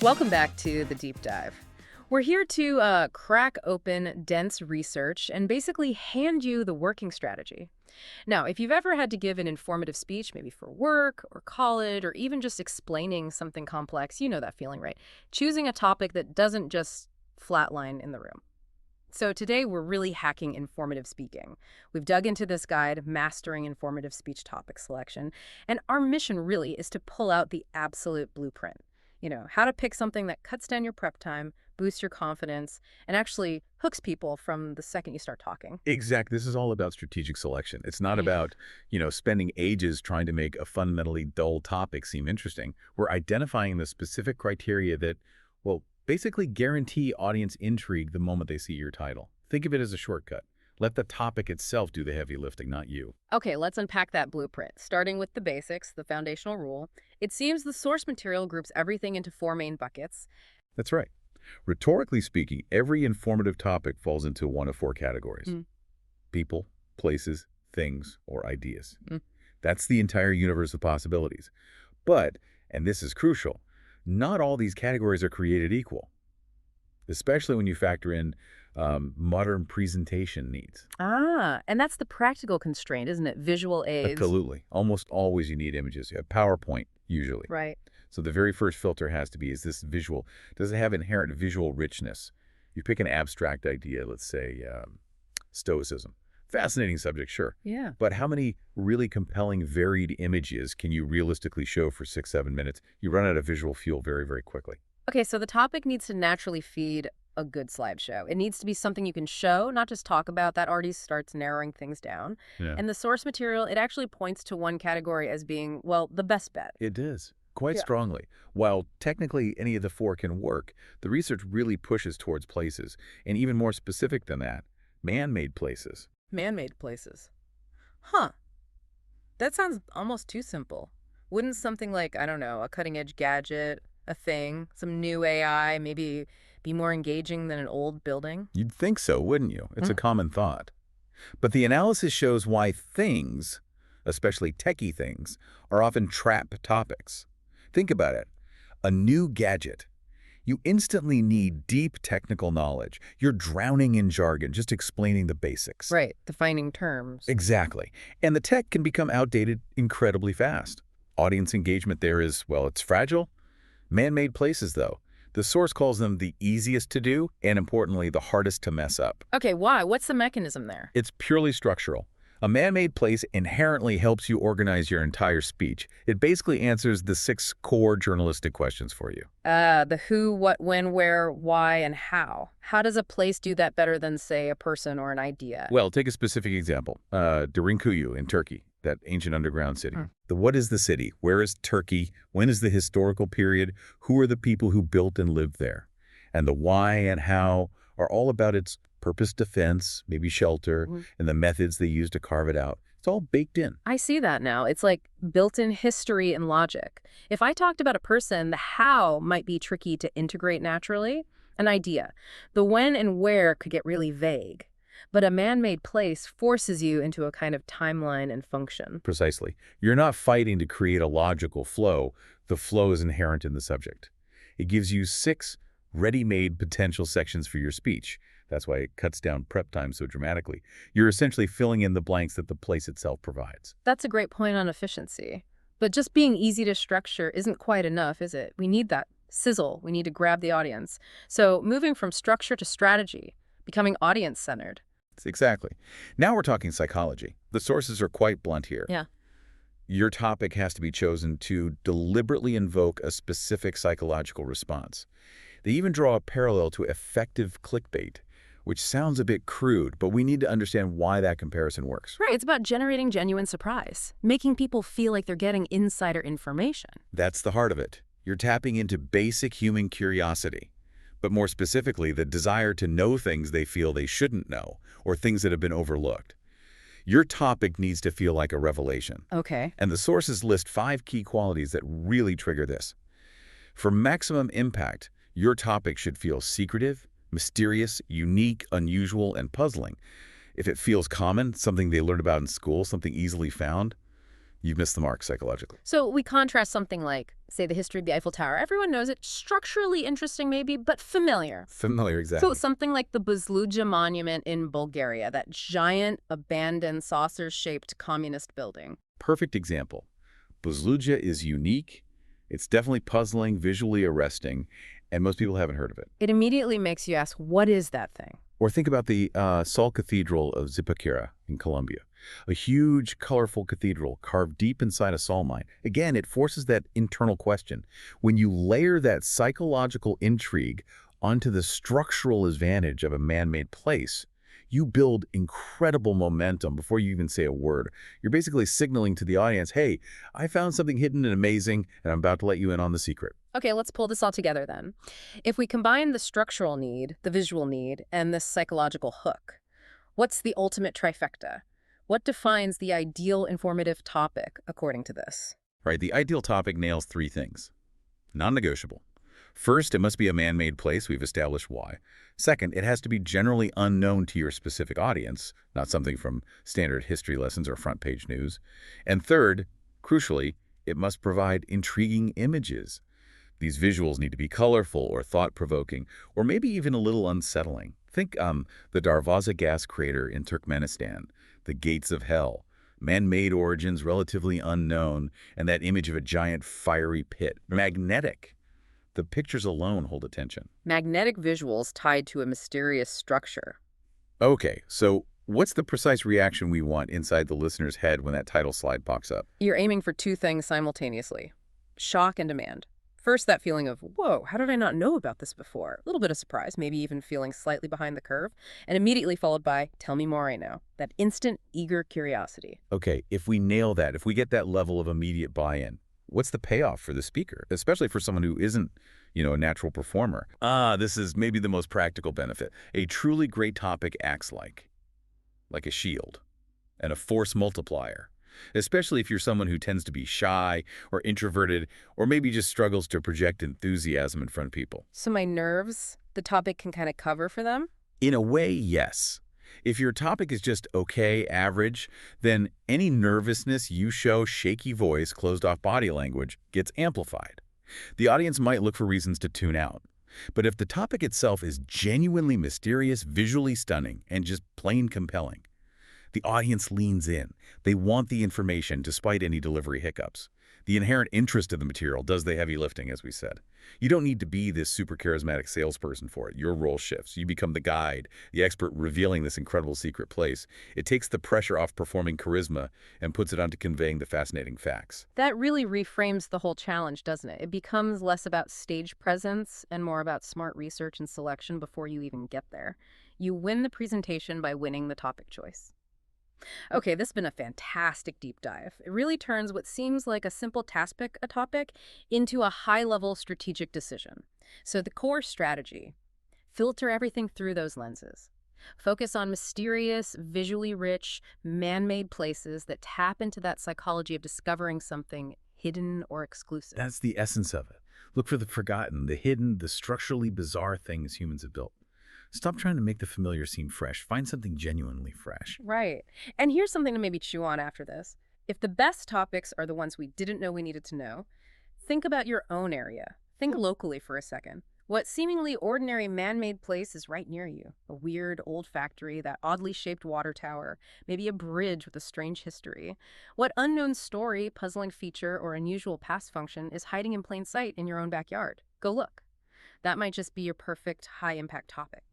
Welcome back to The Deep Dive. We're here to crack open dense research and basically hand you the working strategy. Now, if you've ever had to give an informative speech, maybe for work or college or even just explaining something complex, you know that feeling, right? Choosing a topic that doesn't just flatline in the room. So today we're really hacking informative speaking. We've dug into this guide, Mastering Informative Speech Topic Selection, and our mission really is to pull out the absolute blueprint. You know, how to pick something that cuts down your prep time, boosts your confidence, and actually hooks people from the second you start talking. Exactly. This is all about strategic selection. It's not Yeah. about, spending ages trying to make a fundamentally dull topic seem interesting. We're identifying the specific criteria that, well, basically guarantee audience intrigue the moment they see your title. Think of it as a shortcut. Let the topic itself do the heavy lifting, not you. Okay, let's unpack that blueprint. Starting with the basics, the foundational rule. It seems the source material groups everything into four main buckets. That's right. Rhetorically speaking, every informative topic falls into one of four categories. Mm. People, places, things, or ideas. Mm. That's the entire universe of possibilities. But, and this is crucial, not all these categories are created equal, especially when you factor in modern presentation needs. And that's the practical constraint, isn't it? Visual aids. Absolutely. Almost always you need images. You have PowerPoint, usually. Right. So the very first filter has to be, is this visual? Does it have inherent visual richness? You pick an abstract idea, let's say Stoicism. Fascinating subject, sure. Yeah. But how many really compelling, varied images can you realistically show for 6-7 minutes? You run out of visual fuel very, very quickly. Okay, so the topic needs to naturally feed a good slideshow. It needs to be something you can show, not just talk about. That already starts narrowing things down. Yeah. And the source material, it actually points to one category as being, well, the best bet. It does, quite Yeah. strongly. While technically any of the four can work, the research really pushes towards places, and even more specific than that, man-made places. Man-made places. Huh. That sounds almost too simple. Wouldn't something like, I don't know, a cutting-edge gadget, a thing, some new AI, maybe be more engaging than an old building? You'd think so, wouldn't you? It's a common thought. But the analysis shows why things, especially techie things, are often trap topics. Think about it. A new gadget. You instantly need deep technical knowledge. You're drowning in jargon, just explaining the basics. Right, defining terms. Exactly. And the tech can become outdated incredibly fast. Audience engagement there is, well, it's fragile. Man-made places, though. The source calls them the easiest to do and, importantly, the hardest to mess up. Okay, why? What's the mechanism there? It's purely structural. A man-made place inherently helps you organize your entire speech. It basically answers the 6 core journalistic questions for you. The who, what, when, where, why, and how. How does a place do that better than, say, a person or an idea? Well, take a specific example. Derinkuyu in Turkey, that ancient underground city. The what is the city? Where is Turkey? When is the historical period? Who are the people who built and lived there? And the why and how are all about its purpose, defense, maybe shelter, and the methods they use to carve it out. It's all baked in. I see that now. It's like built-in history and logic. If I talked about a person, the how might be tricky to integrate naturally. An idea. The when and where could get really vague. But a man-made place forces you into a kind of timeline and function. Precisely. You're not fighting to create a logical flow. The flow is inherent in the subject. It gives you 6 ready-made potential sections for your speech. That's why it cuts down prep time so dramatically. You're essentially filling in the blanks that the place itself provides. That's a great point on efficiency. But just being easy to structure isn't quite enough, is it? We need that sizzle. We need to grab the audience. So moving from structure to strategy, becoming audience-centered. Exactly. Now we're talking psychology. The sources are quite blunt here. Yeah. Your topic has to be chosen to deliberately invoke a specific psychological response. They even draw a parallel to effective clickbait, which sounds a bit crude, but we need to understand why that comparison works. Right, it's about generating genuine surprise, making people feel like they're getting insider information. That's the heart of it. You're tapping into basic human curiosity, but more specifically, the desire to know things they feel they shouldn't know, or things that have been overlooked. Your topic needs to feel like a revelation. Okay. And the sources list 5 key qualities that really trigger this. For maximum impact, your topic should feel secretive, mysterious, unique, unusual, and puzzling. If it feels common, something they learned about in school, something easily found, You've missed the mark psychologically. So we contrast something like, say, the history of the Eiffel Tower. Everyone knows it. Structurally interesting, maybe, but familiar. Familiar, So exactly. something like the Buzluja Monument in Bulgaria, that giant, abandoned, saucer-shaped communist building. Perfect example. Buzluja is unique. It's definitely puzzling, visually arresting, and most people haven't heard of it. It immediately makes you ask, what is that thing? Or think about the Sol Cathedral of Zipaquirá in Colombia. A huge, colorful cathedral carved deep inside a salt mine. Again, it forces that internal question. When you layer that psychological intrigue onto the structural advantage of a man-made place, you build incredible momentum before you even say a word. You're basically signaling to the audience, hey, I found something hidden and amazing, and I'm about to let you in on the secret. Okay, let's pull this all together then. If we combine the structural need, the visual need, and this psychological hook, what's the ultimate trifecta? What defines the ideal informative topic, according to this? Right, the ideal topic nails three things. Non-negotiable. First, it must be a man-made place. We've established why. Second, it has to be generally unknown to your specific audience, not something from standard history lessons or front-page news. And third, crucially, it must provide intriguing images. These visuals need to be colorful or thought-provoking, or maybe even a little unsettling. Think the Darvaza gas crater in Turkmenistan, the gates of hell, man-made origins relatively unknown, and that image of a giant fiery pit. Magnetic. The pictures alone hold attention. Magnetic visuals tied to a mysterious structure. Okay, so what's the precise reaction we want inside the listener's head when that title slide pops up? You're aiming for two things simultaneously: shock and demand. First, that feeling of, whoa, how did I not know about this before? A little bit of surprise, maybe even feeling slightly behind the curve, and immediately followed by, tell me more I know. That instant, eager curiosity. Okay, if we nail that, if we get that level of immediate buy-in, what's the payoff for the speaker, especially for someone who isn't, a natural performer? This is maybe the most practical benefit. A truly great topic acts like a shield and a force multiplier, especially if you're someone who tends to be shy or introverted or maybe just struggles to project enthusiasm in front of people. So my nerves, the topic can kind of cover for them? In a way, yes. If your topic is just okay, average, then any nervousness you show, shaky voice, closed-off body language, gets amplified. The audience might look for reasons to tune out. But if the topic itself is genuinely mysterious, visually stunning, and just plain compelling, the audience leans in. They want the information despite any delivery hiccups. The inherent interest of the material does the heavy lifting, as we said. You don't need to be this super charismatic salesperson for it. Your role shifts. You become the guide, the expert revealing this incredible secret place. It takes the pressure off performing charisma and puts it onto conveying the fascinating facts. That really reframes the whole challenge, doesn't it? It becomes less about stage presence and more about smart research and selection before you even get there. You win the presentation by winning the topic choice. Okay, this has been a fantastic deep dive. It really turns what seems like a simple task pick a topic into a high-level strategic decision. So the core strategy: filter everything through those lenses. Focus on mysterious, visually rich, man-made places that tap into that psychology of discovering something hidden or exclusive. That's the essence of it. Look for the forgotten, the hidden, the structurally bizarre things humans have built. Stop trying to make the familiar seem fresh. Find something genuinely fresh. Right. And here's something to maybe chew on after this. If the best topics are the ones we didn't know we needed to know, think about your own area. Think locally for a second. What seemingly ordinary man-made place is right near you? A weird old factory, that oddly shaped water tower, maybe a bridge with a strange history. What unknown story, puzzling feature, or unusual past function is hiding in plain sight in your own backyard? Go look. That might just be your perfect high-impact topic.